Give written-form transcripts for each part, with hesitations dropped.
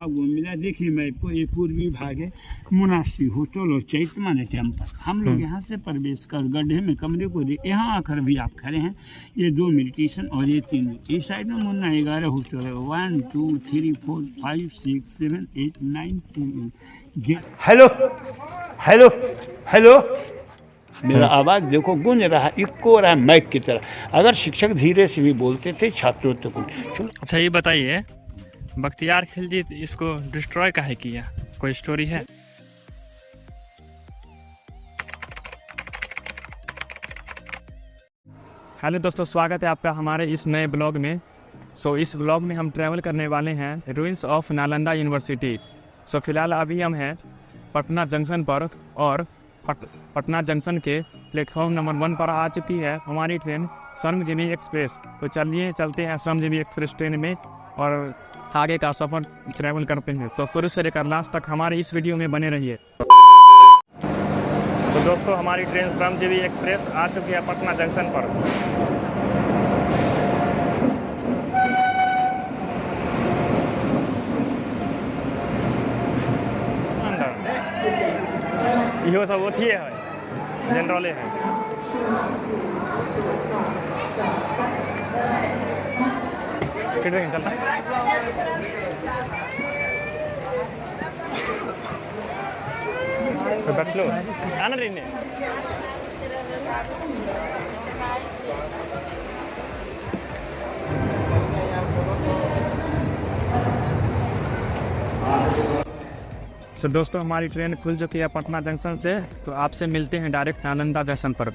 वो मिला। देखिए मैं ये पूर्वी भाग है मुनासी होटल और चैतमाने टेम्पल। हम लोग यहाँ से प्रवेश कर गड्ढे में कमरे को यहाँ आकर भी आप खड़े हैं। ये 2 मेडिटेशन और ये 3 इस साइड में मुन्ना 11 होटल है। 1 2 3 4 5 6 7 8 9 10। हेलो हेलो हेलो, मेरा आवाज़ देखो गूंज रहा है, इको रहा है माइक की तरह। अगर शिक्षक धीरे से भी बोलते थे छात्रों तक। अच्छा ये बताइए, बख्तियार खिलजी इसको डिस्ट्रॉय काहे किया, कोई स्टोरी है? हेलो दोस्तों, स्वागत है आपका हमारे इस नए ब्लॉग में। इस ब्लॉग में हम ट्रैवल करने वाले हैं रूइंस ऑफ नालंदा यूनिवर्सिटी। फिलहाल अभी हम हैं पटना जंक्शन पर और पटना जंक्शन के प्लेटफॉर्म नंबर 1 पर आ चुकी है हमारी ट्रेन श्रमजीवी एक्सप्रेस। तो चलिए चलते हैं श्रमजीवी एक्सप्रेस ट्रेन में और आगे का सफ़र ट्रैवल करते हैं। शुरू से लेकर लास्ट तक हमारे इस वीडियो में बने रहिए। तो दोस्तों, हमारी ट्रेन श्रमजीवी एक्सप्रेस आ चुकी है पटना जंक्शन पर। इहो सब अथिए है, जनरले है। सीट देखें चलता तो बैठ लो, आना रही ने। दोस्तों, हमारी ट्रेन खुल चुकी है पटना जंक्शन से। तो आपसे मिलते हैं डायरेक्ट नालंदा जंक्शन पर।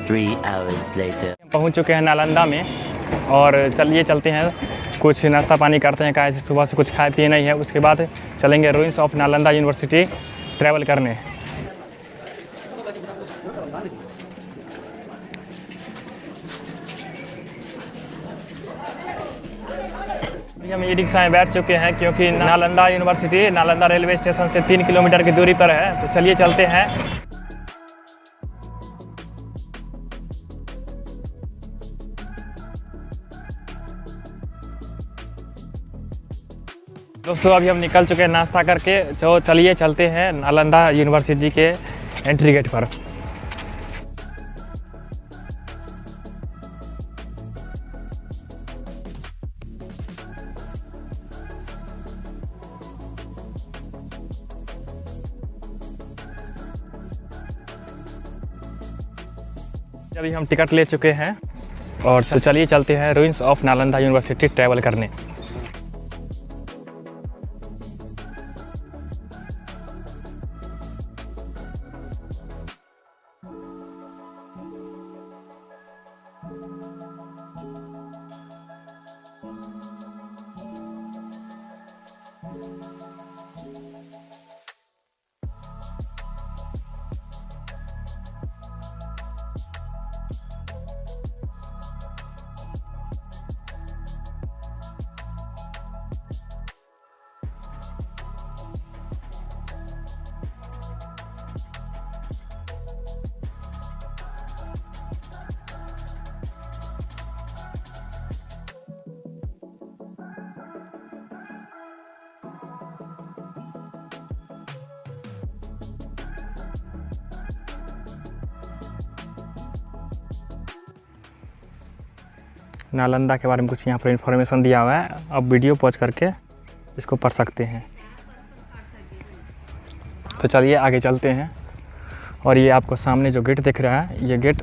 3 hours later पहुंच चुके हैं नालंदा में और चलिए चलते हैं, कुछ नाश्ता पानी करते हैं। काहे सुबह से कुछ खाए पिए नहीं है। उसके बाद चलेंगे ruins of Nalanda university travel करने। हम ई रिक्शा में बैठ चुके हैं क्योंकि Nalanda university Nalanda railway station से 3 किलोमीटर की दूरी पर है। तो चलिए चलते हैं। दोस्तों, अभी हम निकल चुके हैं नाश्ता करके। तो चलिए चलते हैं नालंदा यूनिवर्सिटी के एंट्री गेट पर। अभी हम टिकट ले चुके हैं और चलिए चलते हैं ruins of Nalanda university travel करने। नालंदा के बारे में कुछ यहाँ पर इन्फॉर्मेशन दिया हुआ है। अब वीडियो पॉज करके इसको पढ़ सकते हैं। तो चलिए आगे चलते हैं। और ये आपको सामने जो गेट दिख रहा है, ये गेट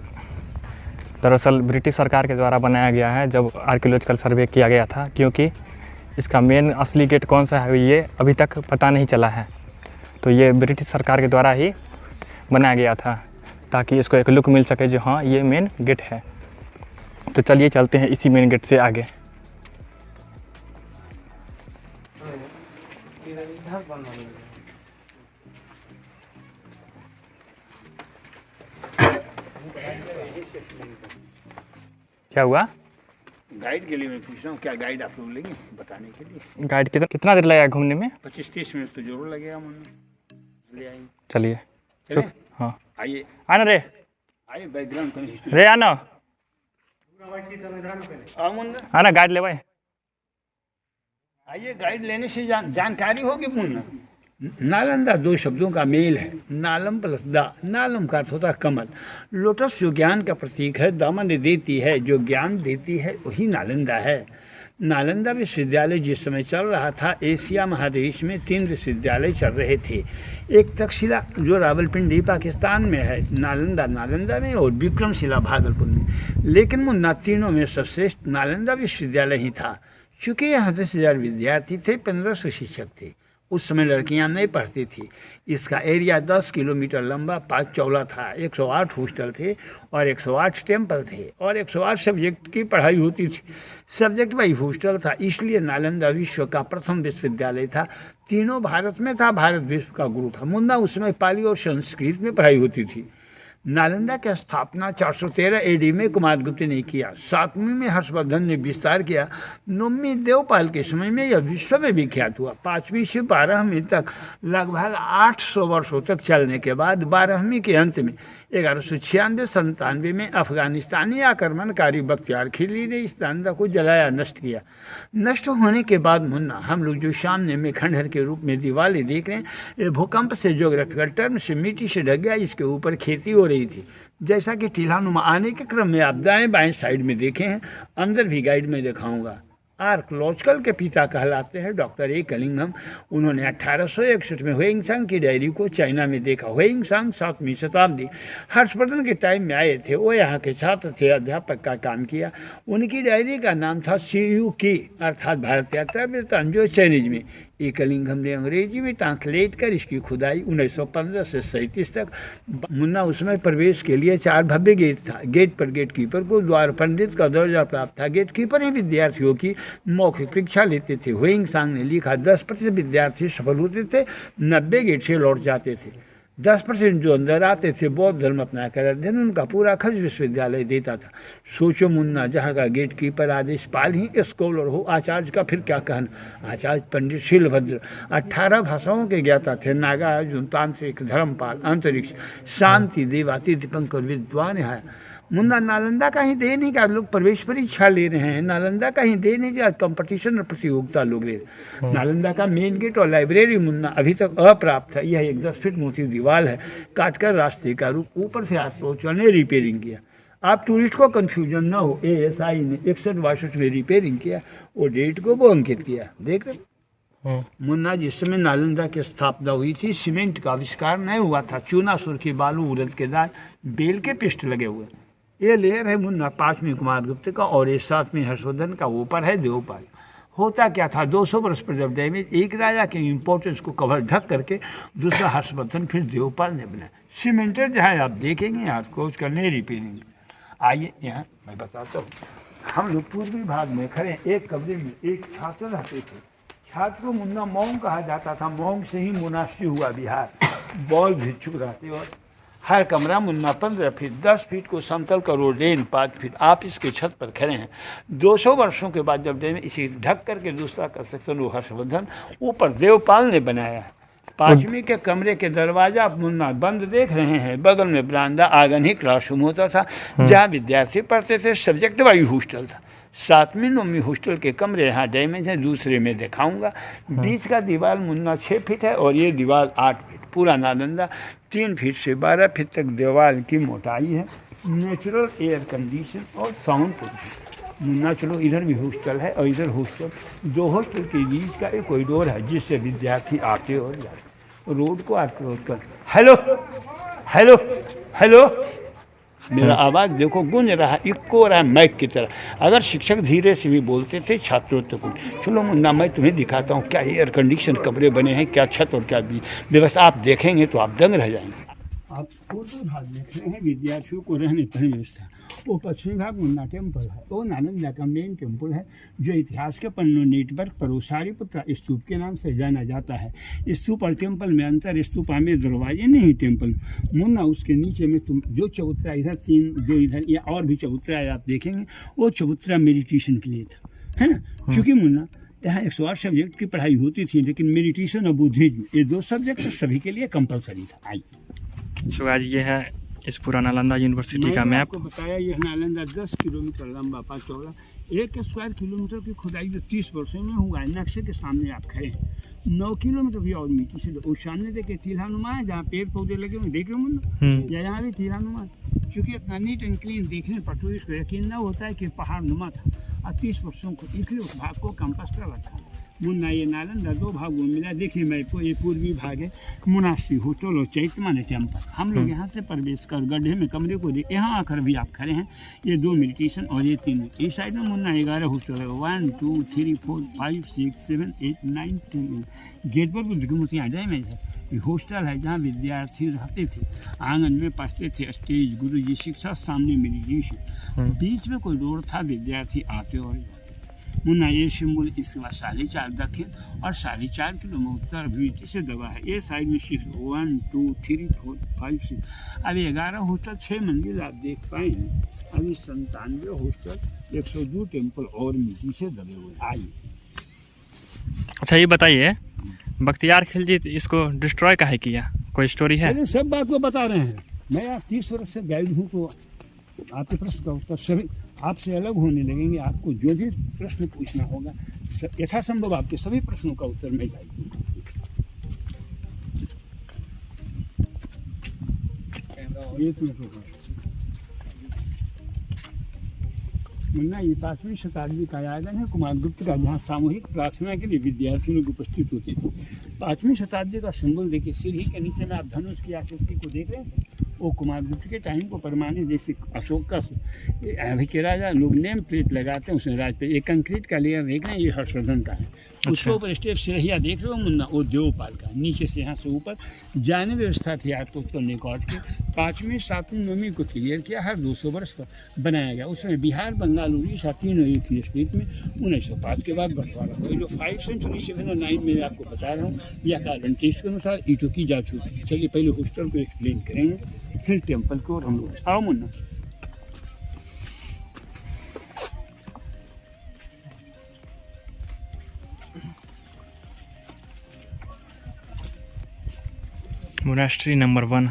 दरअसल ब्रिटिश सरकार के द्वारा बनाया गया है जब आर्कियोलॉजिकल सर्वे किया गया था। क्योंकि इसका मेन असली गेट कौन सा है ये अभी तक पता नहीं चला है। तो ये ब्रिटिश सरकार के द्वारा ही बनाया गया था ताकि इसको एक लुक मिल सके जो हाँ ये मेन गेट है। तो चलिए चलते हैं इसी मेन गेट से आगे। क्या हुआ? गाइड के लिए मैं पूछ रहा हूँ, क्या गाइड आप लोग लेंगे बताने के लिए? गाइड कितना देर लगेगा घूमने में? 25-30 मिनट तो जरूर लगेगा। मुन्ना ले आएंगे। चलिए चले? हाँ आइए आना रे, आइए बैकग्राउंड का रे आना मुन्ना आना गाइड ले भाई। आइए गाइड लेने से जानकारी होगी मुन्ना। नालंदा दो शब्दों का मेल है, नालम प्लस दा। नालम का अर्थ होता है कमल। लोटस जो ज्ञान का प्रतीक है, दामन देती है, जो ज्ञान देती है वही नालंदा है। नालंदा विश्वविद्यालय जिस समय चल रहा था, एशिया महादेश में 3 विश्वविद्यालय चल रहे थे। एक तक्षशिला जो रावलपिंडी पाकिस्तान में है, नालंदा में, और विक्रमशिला भागलपुर में। लेकिन मुन्ना तीनों में सर्वश्रेष्ठ नालंदा विश्वविद्यालय ही था। चूँकि यहाँ 10,000 विद्यार्थी थे, 1500 शिक्षक थे। उस समय लड़कियां नहीं पढ़ती थी। इसका एरिया 10 किलोमीटर लंबा 5 चौड़ा था। 108 हॉस्टल थे और 108 टेम्पल थे और 108 सब्जेक्ट की पढ़ाई होती थी। सब्जेक्ट वाइज हॉस्टल था, इसलिए नालंदा विश्व का प्रथम विश्वविद्यालय था। तीनों भारत में था, भारत विश्व का गुरु था। मुन्ना उस समय पाली और संस्कृत में पढ़ाई होती थी। नालंदा की स्थापना 413 एडी में कुमारगुप्त ने किया। 7वीं में हर्षवर्धन ने विस्तार किया। 9वीं देवपाल के समय में यह विश्व में विख्यात हुआ। 5वीं से 12वीं तक लगभग 800 वर्षों तक चलने के बाद 12वीं के अंत में 1196-97 में अफगानिस्तानी आक्रमणकारी बख्तियार खिलजी ने इस नालंदा को जलाया, नष्ट किया। नष्ट होने के बाद मुन्ना, हम लोग जो सामने में खंडहर के रूप में दीवारें देख रहे हैं, ये भूकंप से ज्योग्राफिकल टर्म से मिट्टी से ढक गया। इसके ऊपर खेती हो रही थी। जैसा कि टीलानुमा आने के क्रम में आप दाएं बाएं साइड में देखे हैं, अंदर भी गाइड में दिखाऊंगा। आर्कोलॉजिकल के पिता कहलाते हैं डॉक्टर ए कलिंगम। उन्होंने 1861 में हुएंगसांग की डायरी को चाइना में देखा। हुएंगसांग 7वीं शताब्दी हर्षवर्धन के टाइम में आए थे। वो यहाँ के छात्र थे, अध्यापक का काम किया। उनकी डायरी का नाम था CUK अर्थात भारत यात्रा वृत्तांत, जो चाइनीज में। ए कलिंगम ने अंग्रेजी में ट्रांसलेट कर इसकी खुदाई 1915 से 37 तक। मुन्ना उसमें प्रवेश के लिए 4 भव्य गेट था। गेट पर गेट कीपर को द्वार पंडित का दर्जा प्राप्त था। गेट कीपर ही विद्यार्थियों की मौखिक परीक्षा लेते थे। हुएंगसांग ने लिखा 10% विद्यार्थी सफल होते थे, 90 गेट से लौट जाते थे। 10% जो अंदर आते थे बौद्ध धर्म अपना कर अध्ययन उनका पूरा खर्च विश्वविद्यालय देता था। सोचो मुन्ना, जहाँ का गेट कीपर आदेशपाल ही स्कॉलर हो, आचार्य का फिर क्या कहना। आचार्य पंडित शीलभद्र 18 भाषाओं के ज्ञाता थे। नागा, अर्जुन, तांत्रिक, धर्मपाल, अंतरिक्ष, शांति, देवाती, दीपंकर विद्वान है। मुन्ना नालंदा का ही देन है कि आज लोग प्रवेश परीक्षा ले रहे हैं। नालंदा का ही देन है कि आज कंपटीशन और प्रतियोगिता लोग ले रहे हैं। नालंदा का मेन गेट और लाइब्रेरी मुन्ना अभी तक अप्राप्त है। यह एक 10 फीट मोटी दीवार है, काटकर रास्ते का रूप ऊपर से अप्रोच ने रिपेयरिंग किया। आप टूरिस्ट को कंफ्यूजन ना हो, ASI ने 61-62 में रिपेयरिंग किया और डेट को वो अंकित किया। देख रहे मुन्ना, जिस समय नालंदा की स्थापना हुई थी, सीमेंट का आविष्कार नहीं हुआ था। चूना, सुर्खी, बालू, उड़द के दाल, बेल के पिष्ट लगे हुए। ये लेयर है मुन्ना 5वीं कुमारगुप्त का और ये 7वीं हर्षवर्धन का। ऊपर है देवपाल। होता क्या था, 200 वर्ष पर जब डैमेज एक राजा के इम्पोर्टेंस को कवर ढक करके दूसरा हर्षवर्धन फिर देवपाल ने बनाया। सीमेंटेड जहाँ आप देखेंगे आपको उसका नई रिपेयरिंग। आइए यहाँ मैं बताता हूँ। हम लोग पूर्वी भाग में खड़े, एक कमरे में एक छात्र रहते थे। छात्र को मुन्ना मोंग कहा जाता था। मोंग से ही मोनास्ट्री हुआ बिहार। बॉल भिक्षुक रहते और हर कमरा मुन्ना 15 फीट, 10 फीट को समतल करो, डेन 5 फीट। आप इसके छत पर खड़े हैं। 200 वर्षों के बाद जब डेन इसे ढक करके दूसरा कंस्ट्रक्शन वो हर्षवर्धन ऊपर देवपाल ने बनाया है। 5वीं के कमरे के दरवाजा मुन्ना बंद देख रहे हैं। बगल में बरामदा, आंगन ही क्लासरूम होता था जहाँ विद्यार्थी पढ़ते थे। सब्जेक्ट वाइज हॉस्टल था। 7वीं 9वीं हॉस्टल के कमरे यहाँ डैमेज है, दूसरे में दिखाऊंगा। बीच का दीवार मुन्ना 6 फीट है और ये दीवार 8 फीट। पूरा नालंदा 3 फीट से 12 फीट तक दीवार की मोटाई है। नेचुरल एयर कंडीशन और साउंड पोल्यूशन। मुन्ना चलो, इधर भी हॉस्टल है और इधर हॉस्टल। 2 हॉस्टल के बीच का एक कॉरिडोर है जिससे विद्यार्थी आते और जाते। रोड को अप्रोच कर, हेलो हेलो हेलो, मेरा आवाज़ देखो गूंज रहा है, इक्को रहा है माइक की तरह। अगर शिक्षक धीरे से भी बोलते थे छात्रों तक। चलो मुन्ना, मैं तुम्हें दिखाता हूँ क्या एयर कंडीशन कमरे बने हैं, क्या छत और क्या व्यवस्था। आप देखेंगे तो आप दंग रह जाएंगे। आप पूर्वी भाग देख रहे हैं विद्यार्थियों को रहने की व्यवस्था। वो पश्चिमी भाग मुन्ना टेम्पल है। वो नालंदा का मेन टेम्पल है जो इतिहास के पन्नों नेटवर्क पर सारिपुत्रा स्तूप के नाम से जाना जाता है। स्तूप और टेम्पल में अंतर, स्तूपा में दरवाजे नहीं टेम्पल। मुन्ना उसके नीचे में तुम जो चबूतरा इधर 3 जो इधर या और भी चबूतरा आप देखेंगे, वो चबूतरा मेडिटेशन के लिए था, है ना। क्योंकि मुन्ना यहाँ 108 सब्जेक्ट की पढ़ाई होती थी, लेकिन मेडिटेशन और बुद्धिज्म ये 2 सब्जेक्ट सभी के लिए कंपलसरी था। आइए सो आज ये है इस पूरा नालंदा यूनिवर्सिटी का मैप। आपको बताया ये नालंदा 10 किलोमीटर लंबा पा चौड़ा, 1 स्क्वायर किलोमीटर की खुदाई जो 30 वर्षों में हुआ है। नक्शे के सामने आप खड़े हैं, 9 किलोमीटर भी और मिट्टी से और सामने देखिए टीलानुमा है जहाँ पेड़ पौधे लगे हुए देख रहे हो या यहाँ भी टीलानुमा है। चूँकि इतना नीट एंड क्लीन देखने पर तो इसको यकीन न होता है कि पहाड़ नुमा था और 30 वर्षों को, इसलिए उस भाग को कंपास कर रखा। मुन्ना ये नालंदा 2 भागों में मिला। देखिए मैं को ये पूर्वी भाग है मुनासी होटल और चैतमाने टेम्पल। हम लोग यहाँ से प्रवेश कर गड्ढे में कमरे को देख, यहाँ आकर भी आप खड़े हैं। ये 2 मेडिटेशन और ये 3 इस साइड में मुन्ना 11 होटल है। 1 2 3 4 5 6 7 8 9 10। गेट पर बुद्ध की मूर्तियाँ डैमेज है। ये हॉस्टल है जहाँ विद्यार्थी रहते थे, आंगन में पढ़ते थे, स्टेज गुरु जी शिक्षा, सामने मेडिटेशन, बीच में कोई रोड था, विद्यार्थी आते और मुन्ना ये सिंबल इसके बाद 4.5 दक्षिण और 4.5 किलोमीटर उत्तर भी से दबा है। ये साइड में सिर्फ 1 2 3 4 5 6 अभी 11 होस्टल 6 मंजिल आप देख पाएंगे। अभी 97 होस्टल 102 टेम्पल और मिट्टी से दबे हुए। आइए अच्छा ये बताइए, बख्तियार खिलजी इसको डिस्ट्रॉय काहे किया, कोई स्टोरी है? सब बात को बता रहे हैं। मैं आप 30 वर्ष से गाइड हूँ तो आपके प्रश्न का उत्तर सभी आपसे अलग होने लगेंगे। आपको जो भी प्रश्न पूछना होगा यथासंभव आपके सभी प्रश्नों का उत्तर मैं गाइड दूंगा। मुन्ना ये 5वीं शताब्दी का आयोजन है कुमारगुप्त का, जहाँ सामूहिक प्रार्थना के लिए विद्यार्थी लोग उपस्थित होते थे। 5वीं शताब्दी का सिंबल देखिए, सीढ़ी के नीचे में आप धनुष की आकृति को देख रहे हैं, वो कुमारगुप्त के टाइम को परमाने जैसे अशोक का अभी के राजा लोग नेम प्लेट लगाते हैं उसमें राज पे। एक कंक्रीट का लेयर देख रहे हैं, ये हर्षवर्धन का है। अच्छा। उसके ऊपर स्टेप सीढ़ियाँ देख रहे हो मुन्ना, वो देवपाल का। नीचे से यहाँ से ऊपर जाने व्यवस्था थी आपको उत्तर निकॉट के। 5वीं 7वीं 9वीं को क्लियर किया, हर 200 वर्ष पर बनाया गया। उसमें बिहार बंगाल उड़ीसा तीनों एक ही स्टेट में 1905 के बाद बंटवारा हुआ। जो 5 सेंचुरी 7 और 9 में आपको बता रहा हूँ, यह कार्बन टेस्ट के अनुसार ईंटों की जा चुकी है। चलिए पहले होस्टल को एक्सप्लेन करेंगे, फिर टेम्पल को। हम लोग आओ मुन्ना। Monastery number 1।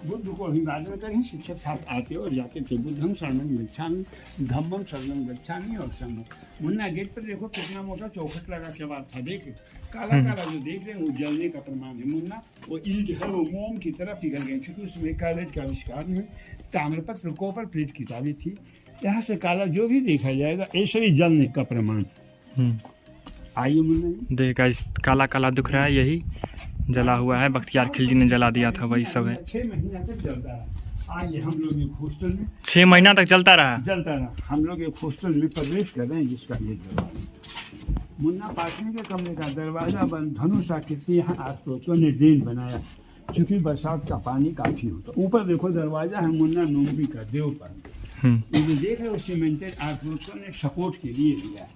बुद्ध को अभिवादन कर ही शिक्षक साथ आते और जाते थे। बुद्धम शरणं गच्छामि, धम्मम शरणं गच्छामि और संघम। मुन्ना गेट पर देखो कितना मोटा चौखट लगा के बात था। देखो काला काला जो देख रहे हैं वो जलने का प्रमाण है मुन्ना। वो ईंट है वो मोम की तरह पिघल गए, क्योंकि उसमें कॉलेज का आविष्कार में ताम्रपत्र कॉपर प्लेट किताबें थी। यहाँ से काला जो भी देखा जाएगा ऐसे ही जलने का प्रमाण। आइए मुन्ना, देखा काला काला दिख रहा है, यही जला हुआ है, बख्तियार खिलजी ने जला दिया था, वही सब है। 6 महीना तक जलता रहा। आइए हम लोग एक हॉस्टल में 6 महीना तक जलता रहा। हम लोग एक हॉस्टल में प्रवेश कर रहे हैं जिसका ये दरवाजा मुन्ना 5वीं के कमरे का दरवाजा बंद, धनुष आकृति यहाँ आसपड़ोसियों ने डेन बनाया चूंकि बरसात का पानी काफी होता। ऊपर देखो दरवाजा है मुन्ना नोम्बी का देवपाल। ये जो देख रहे हो सीमेंटेड आसपड़ोसियों ने सपोर्ट के लिए लिया है।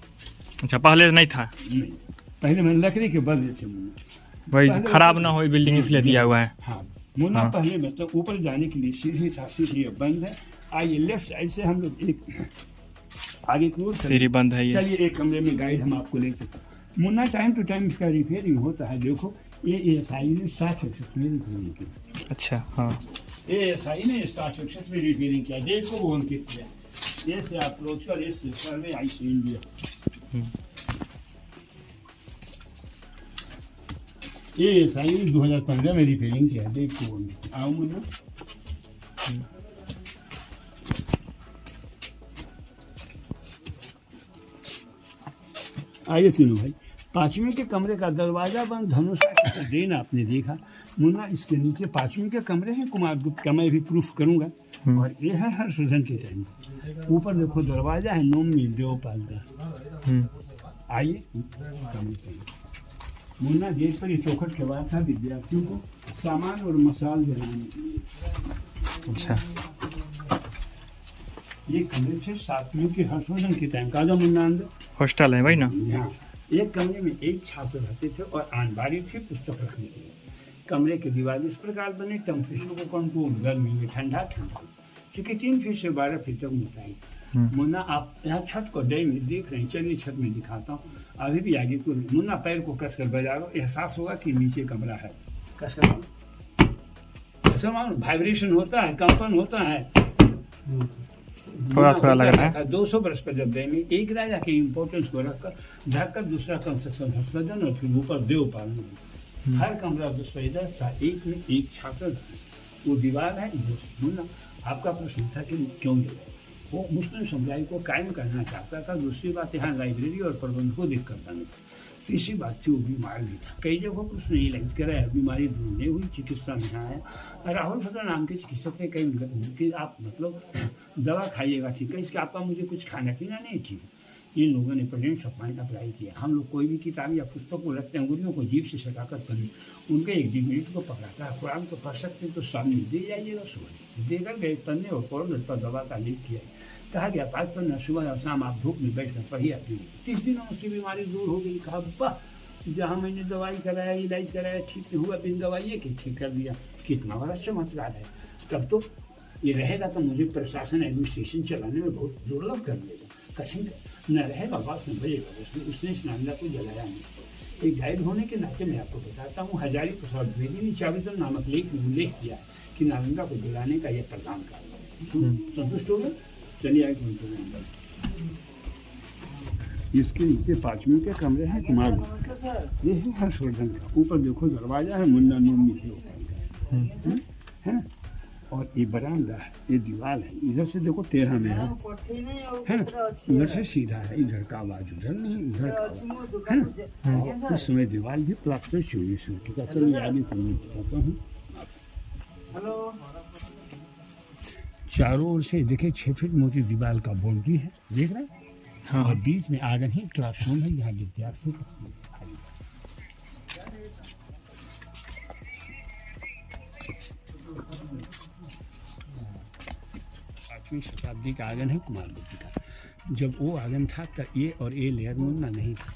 अच्छा पहले नहीं था? नहीं, पहले मैंने लकड़ी के बदले थे मुन्ना, वही खराब ना हो बिल्डिंग इसलिए दिया हुआ है। हाँ मुन्ना हाँ। पहले मतलब ऊपर जाने के लिए सीढ़ी था, सीढ़ी अब बंद है। आइए लेफ्ट साइड से हम लोग एक आगे की ओर सीढ़ी बंद है ये। चलिए एक कमरे में गाइड हम आपको लेते हैं। मुन्ना टाइम टू टाइम इसका रिपेयरिंग होता है। देखो ये SI ने 60% में रिपेयरिंग की। अच्छा हाँ, ये SI ने 60% में रिपेयरिंग किया। डेढ़ को वो अंकित किया। ये से अप्रोच कर, ये से सर्वे आई से इंडिया। ये SI ने 2015 में रिपेयरिंग किया। डेढ़ को वो अंकित। आओ मुन्ना। आइए तीनों भाई। 5वीं के कमरे का दरवाजा बंद, धनुष का डेन आपने देखा मुन्ना। इसके नीचे 5वीं के कमरे हैं कुमारगुप्त का, मैं भी प्रूफ करूंगा। और ये है हर्षवर्धन के टाइम। ऊपर देखो दरवाजा है नोमी देवपाल का। आइए मुन्ना गेट पर ये चौखट के बाद था विद्यार्थियों को सामान और मसाल जलाने के लिए। अच्छा ये कमरे थे 7वीं के हर्षवर्धन के टाइम का। जो मुन्ना अंदर हॉस्टल है भाई ना। यहाँ एक कमरे में एक छात्र रहते थे और आनबारी थी पुस्तक रखने के लिए। कमरे के दीवार इस प्रकार बने, टेम्परेचर को कंट्रोल, गर्मी में ठंडा ठंडा, चूँकि 3 फीट से 12 फीट तक मोटाई। मुन्ना आप यहाँ छत को डे में देख रहे हैं, चलिए छत में दिखाता हूँ। अभी भी आगे को मुन्ना पैर को कसकर बजा लो, एहसास होगा कि नीचे कमरा है। कसकर मानो वाइब्रेशन होता है, कंपन होता है। थोड़ा थोड़ा लग रहा है। 200 बरस पर जब डे में एक राजा के इम्पोर्टेंस को रखकर ढककर दूसरा कंस्ट्रक्शन हर्षवर्धन और फिर ऊपर देव पालन। हर कमरा 10 था, एक में एक छात्र वो दीवार है। मुन्ना आपका प्रश्न था कि क्यों जला? वो मुस्लिम समुदाय को कायम करना चाहता था। दूसरी बात यहाँ लाइब्रेरी और प्रबंध को देख करता नहीं था। तीसरी बात थी वो बीमार भी था। कई जगहों पर उसने इलाज कराया, बीमारी दूर नहीं हुई, चिकित्सा में आया। राहुल भद्रा नाम के चिकित्सक ने कहीं कि आप मतलब दवा खाइएगा ठीक है, इसके आपका मुझे कुछ खाना पीना नहीं ठीक है। इन लोगों ने प्रेजेंस ऑफ माइंड अप्लाई किया। हम लोग कोई भी किताब या पुस्तक को रखते हैं, अंगुलियों को जीभ से सटाकर पढ़ें, उनके एक डिग्निटी को पकड़ाता है। कुरान तो पढ़ सकते तो सामने दे जाइएगा, सुबह देकर गए पन्ने और पौड़ पर दवा का लेख किया। कहा गया 5 पन्ना सुबह और शाम आप धूप में बैठकर पढ़िए अपनी। 30 दिनों में उसकी बीमारी दूर हो गई। कहा वाह, जहाँ मैंने दवाई कराया, इलाज कराया, ठीक नहीं हुआ, बिन दवाइए के ठीक कर दिया। कितना बड़ा चमत्कार है। तब तो ये रहेगा तो मुझे प्रशासन एडमिनिस्ट्रेशन चलाने में बहुत दुर्लभ कर देगा, कठिन न रहेगा, बात में बजेगा। उसने इस नांदा को जलाया नहीं। एक गाइड होने के नाते मैं आपको बताता हूँ, हजारी प्रसाद द्विवेदी ने चावित्र नामक लेख में उल्लेख किया है कि नालंदा को जलाने का यह प्रधान कारण है। संतुष्ट हो गए? चलिए आगे इसके नीचे 5वीं के कमरे हैं कुमार। ये है हर्षवर्धन का। ऊपर देखो दरवाजा है, मुन्ना नोमी है। और ये बरामदा है, ये दीवार है। इधर से देखो 13 में है ना, उधर से सीधा है। इधर का आवाज उधर नहीं, उधर का है ना। उस समय दीवार भी प्लास्टर चोरी से का। चलिए आगे बताता हूँ। चारों ओर से देखे 6 फीट मोटी दीवार का बाउंड्री है, देख रहे हैं। हाँ। और बीच में आंगन ही क्लासरूम है, यहाँ विद्यार्थी 5वीं शताब्दी का आंगन है कुमार गुप्त का। जब वो आंगन था तब ये और ए लेयर मुन्ना नहीं था।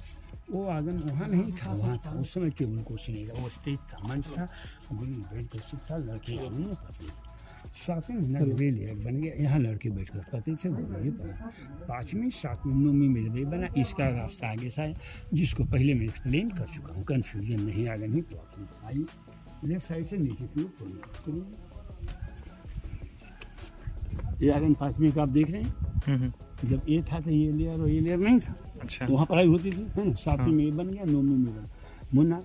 वो आंगन वहाँ नहीं था, वहाँ था। उस समय टेबल कुर्सी नहीं था, वो स्टेज था, मंच था, बेड कुर्सी था, लड़के नहीं पढ़ते। 7वीं मिनट वे लेयर बन गया, यहाँ लड़के बैठ कर पढ़ते थे। ये पढ़ा 5वीं 7वीं 9वीं में वे बना। इसका रास्ता आगे सा है, जिसको पहले मैं एक्सप्लेन कर चुका हूँ। कन्फ्यूजन नहीं, आंगन ही प्रॉब्लम। आइए लेफ्ट साइड से नीचे की ओर। ये आंगन 5वीं का आप देख रहे हैं। जब ये था तो ये लेयर और ये लेयर नहीं था। अच्छा, वहाँ पढ़ाई होती थी, है ना। 7वीं में ये बन गया, 9वीं में बना मुन्ना।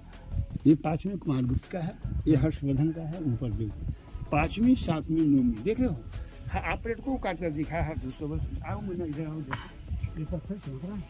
ये 5वीं कुमार गुप्त का है, ये हर्षवर्धन का है। ऊपर देखो 5वीं 7वीं 9वीं देख रहे हो। हाँ, ऑपरेट को काट कर दिखाया है 200 वर्ष। आओ मुन्ना इधर आओ, देखो ये पत्थर चमक रहा है,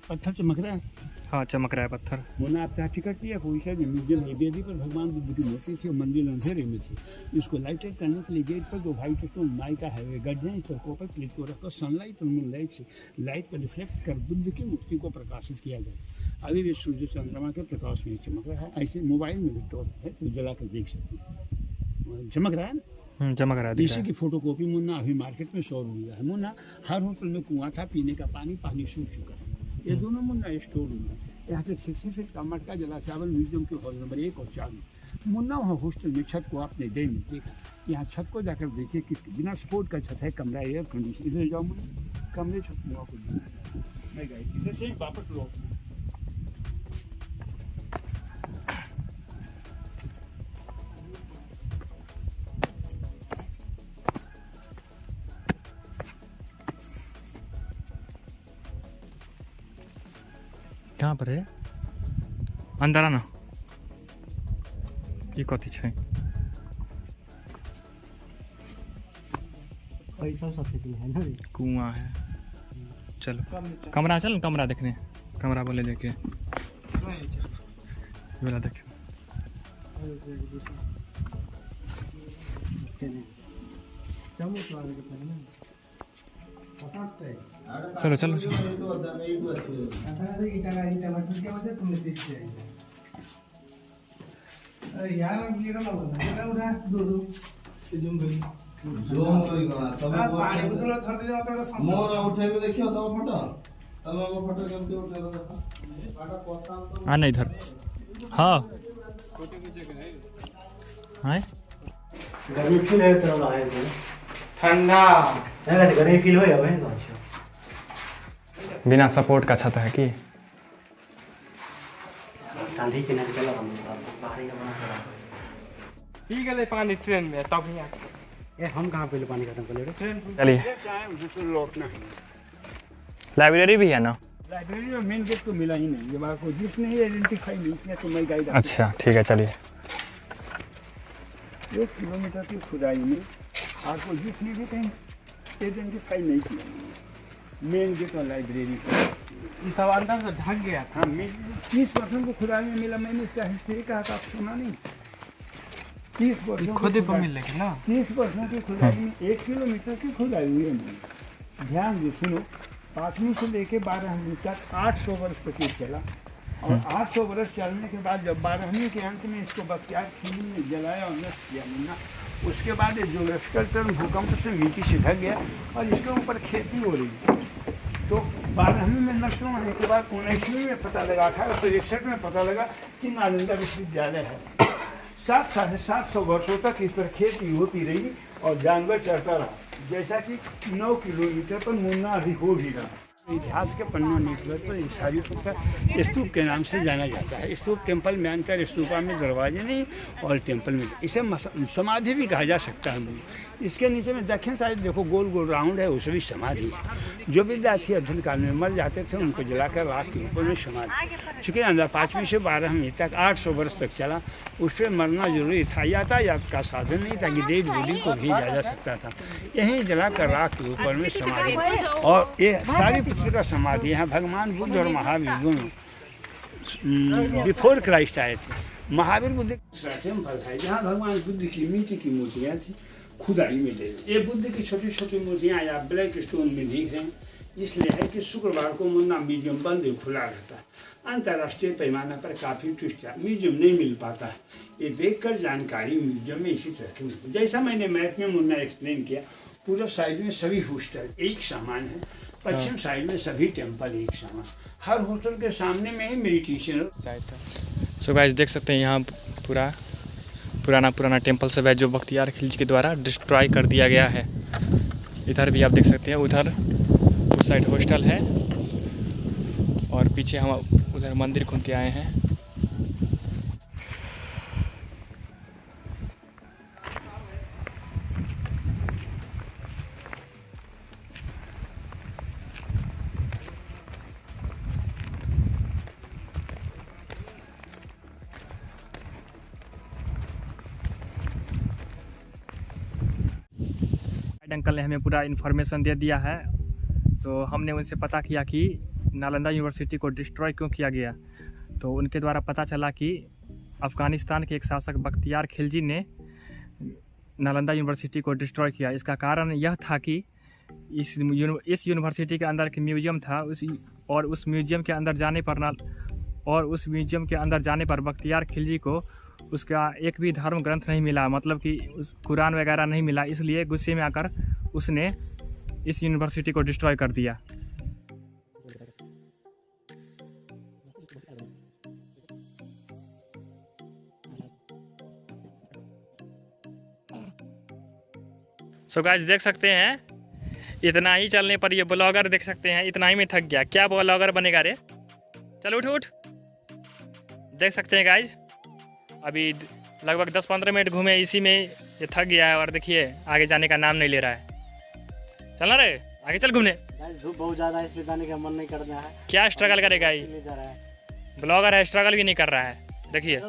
पत्थर चमक रहा है। हाँ, चमक रहा है पत्थर। मुन्ना आपका टिकट लिया कोई सा म्यूजियम में। बेदी पर भगवान बुद्ध की मूर्ति थी, मंदिर अंधेरे में थी। इसको लाइटेड करने के लिए गेट पर जो व्हाइट स्टोन माइका है वे गड्ढे, इस पर कॉपर प्लेट को रखकर सनलाइट और मूनलाइट से लाइट को रिफ्लेक्ट कर बुद्ध की मूर्ति को प्रकाशित किया गया। अभी भी सूर्य चंद्रमा के प्रकाश में चमक रहा है। ऐसे मोबाइल में भी टॉर्च है तो जला कर देख सकते हैं, चमक रहा है ना। चमक रहा है। इसी की फोटो कॉपी मुन्ना अभी मार्केट में 100 रुपया है। मुन्ना हर होटल में कुआं था, पीने का पानी सूख चुका है। ये दोनों मुन्ना स्टोर रूम है। यहाँ से 60 फीट का मटका जला चावल म्यूजियम के हॉल नंबर 1 और 4 में। मुन्ना वहाँ हॉस्टल में छत को आपने डे में देखा। यहाँ छत को जाकर देखिए कि बिना सपोर्ट का छत है, कमरा एयर कंडीशन। इधर जाओ मुन्ना, कमरे छत में आपको मैं गए इधर से वापस लो। कहाँ पर है? अंदर आना। ये कथी छै? कुआं है। चलो कमरा, चल कमरा देखने। कमरा बोले देखे बोला देखे। चलो चलो चलो। आना इधर। हाँ गर्मी फील है, ठंडा गर्मी फील हो तो अच्छा बिना सपोर्ट का छत है कि ठंडी के नहीं चला बाहरी का बना पी गए पानी ट्रेन में तब यहाँ ये हम कहाँ पहले पानी खत्म कर ले रहे चलिए चाहे उसे तो लौटना है। लाइब्रेरी भी है ना? लाइब्रेरी में मेन गेट तो मिला ही नहीं, जब आपको जिसने ही आइडेंटिफाई नहीं किया तो मैं गाइड। अच्छा ठीक है चलिए। 1 किलोमीटर की खुदाई में आपको जिसने भी कहीं आइडेंटिफाई नहीं किया मेन गेट और लाइब्रेरी। ये सब अंदर से ढक गया था। हाँ, 30% को खुदाई में मिला। मैंने इसका हिस्ट्री कहा था, आप सुना नहीं? 30% खुद पर मिल लेगा ना। 30% की खुदाई में 1 किलोमीटर की खुदाई हुई है। ध्यान दे, सुनो। 5वीं से लेके 12वीं तक 800 वर्ष तक चला, और 800 वर्ष चलने के बाद जब 12वीं के अंत में इसको बख्तियार खिलजी ने जलाया और नष्ट किया मुन्ना, उसके बाद ये ज्योग्राफिकल टर्म भूकंप से मिट्टी से ढक गया और इसके ऊपर खेती हो रही। तो 12वीं में नष्ट होने के बाद 19वीं में पता लगा, 1861 में पता लगा कि नालंदा विश्वविद्यालय है। 700-750 वर्षों तक इस पर खेती होती रही और जानवर चढ़ता रहा, जैसा कि 9 किलोमीटर पर मुन्ना अभी हो भी रहा। इतिहास के पन्नों नेटवर्क पर ईसाइयों का स्तूप के नाम से जाना जाता है। स्तूप टेम्पल में अंतर, स्तूपा में दरवाजे नहीं और टेम्पल में इसे समाधि भी कहा जा सकता है। इसके नीचे में दक्षिण साइड देखो गोल गोल राउंड है, उसमें भी समाधि है। जो विद्यार्थी अध्ययन काल में मर जाते थे उनको जलाकर राख के ऊपर में समाधि। चूँकि अंदर 5वीं से 12वीं तक 800 वर्ष तक चला, उस पर मरना जरूरी था। यातायात का साधन नहीं था कि डेड बॉडी को भेजा जा सकता था। यहीं जलाकर राख के ऊपर में समाधि। और ये सारी पृथ्वी का समाधि है। भगवान बुद्ध और महावीर दोनों बिफोर क्राइस्ट आए थे। महावीर बुद्ध टेम्पल था जहाँ भगवान बुद्ध की मिट्टी की मूर्तियाँ थी, खुदाई में दे। ये बुद्ध की छोटी छोटी मूर्तियाँ या ब्लैक स्टोन में दिख रहे हैं, इसलिए है कि शुक्रवार को मुन्ना म्यूजियम बंद खुला रहता है। अंतर्राष्ट्रीय पैमाने पर काफ़ी ट्विस्ट है, म्यूजियम नहीं मिल पाता। ये देखकर जानकारी म्यूजियम में इसी तरह की मिलती। जैसा मैंने मैप में मुन्ना एक्सप्लेन किया, पूर्व साइड में सभी हॉस्टल एक समान है, पश्चिम साइड में सभी टेम्पल एक समान। हर होटल के सामने में ही मेडिटेशन। सो गाइस देख सकते हैं यहाँ पुराना टेम्पल सब है जो बख्तियार खिलजी के द्वारा डिस्ट्रॉय कर दिया गया है। इधर भी आप देख सकते हैं, उधर उस साइड हॉस्टल है और पीछे हम उधर मंदिर घूम के आए हैं। अंकल ने हमें पूरा इन्फॉर्मेशन दे दिया है। तो हमने उनसे पता किया कि नालंदा यूनिवर्सिटी को डिस्ट्रॉय क्यों किया गया। तो उनके द्वारा पता चला कि अफ़गानिस्तान के एक शासक बख्तियार खिलजी ने नालंदा यूनिवर्सिटी को डिस्ट्रॉय किया। इसका कारण यह था कि इस यूनिवर्सिटी के अंदर एक म्यूजियम था, उस म्यूजियम के अंदर जाने पर बख्तियार खिलजी को उसका एक भी धर्म ग्रंथ नहीं मिला, मतलब कि उस कुरान वगैरह नहीं मिला। इसलिए गुस्से में आकर उसने इस यूनिवर्सिटी को डिस्ट्रॉय कर दिया। सो गाइस देख सकते हैं, इतना ही चलने पर ये ब्लॉगर देख सकते हैं इतना ही में थक गया। क्या ब्लॉगर बनेगा रे? चल उठ उठ। देख सकते हैं गाइस अभी लगभग 10-15 मिनट घूमे, इसी में ये थक गया है और देखिए आगे जाने का नाम नहीं ले रहा है। चलना रे आगे, चल घूमने। धूप बहुत ज्यादा है इसलिए जाने का मन नहीं करना है। क्या स्ट्रगल करेगा ये ब्लॉगर है, स्ट्रगल भी नहीं कर रहा है। देखिए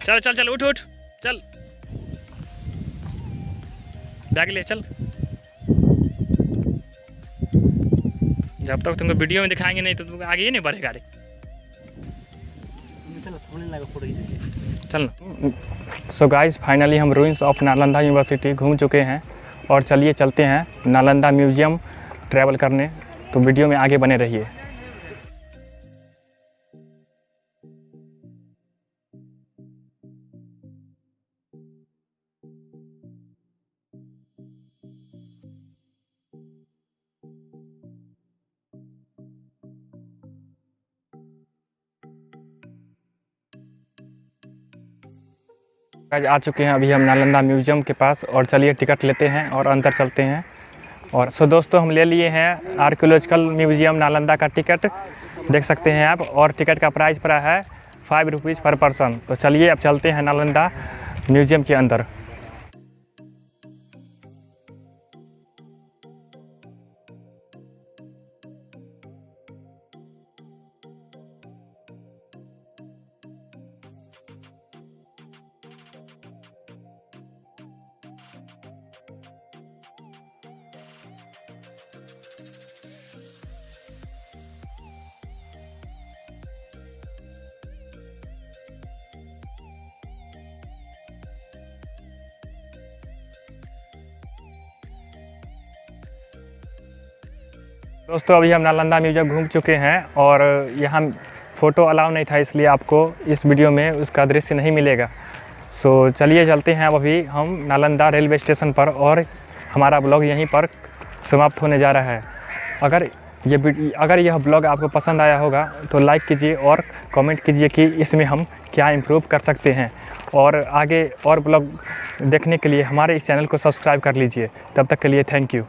चल चल चल उठ उठ चल, बैग ले चल। जब तक तुमको वीडियो में दिखाएंगे नहीं तो तुमको आगे ही नहीं बढ़ेगा रे। चल। सो गाइस फाइनली हम रूइंस ऑफ नालंदा यूनिवर्सिटी घूम चुके हैं और चलिए चलते हैं नालंदा म्यूजियम ट्रैवल करने। तो वीडियो में आगे बने रहिए। आज आ चुके हैं अभी हम नालंदा म्यूजियम के पास और चलिए टिकट लेते हैं और अंदर चलते हैं। और सो दोस्तों हम ले लिए हैं आर्कियोलॉजिकल म्यूजियम नालंदा का टिकट, देख सकते हैं आप। और टिकट का प्राइस पड़ा है 5 रुपीज़ पर पर्सन। तो चलिए अब चलते हैं नालंदा म्यूजियम के अंदर। दोस्तों अभी हम नालंदा म्यूजियम घूम चुके हैं और यहाँ फ़ोटो अलाउ नहीं था, इसलिए आपको इस वीडियो में उसका दृश्य नहीं मिलेगा। सो चलिए चलते हैं अब अभी हम नालंदा रेलवे स्टेशन पर और हमारा ब्लॉग यहीं पर समाप्त होने जा रहा है। अगर यह ब्लॉग आपको पसंद आया होगा तो लाइक कीजिए और कमेंट कीजिए कि इसमें हम क्या इम्प्रूव कर सकते हैं। और आगे और ब्लॉग देखने के लिए हमारे इस चैनल को सब्सक्राइब कर लीजिए। तब तक के लिए थैंक यू।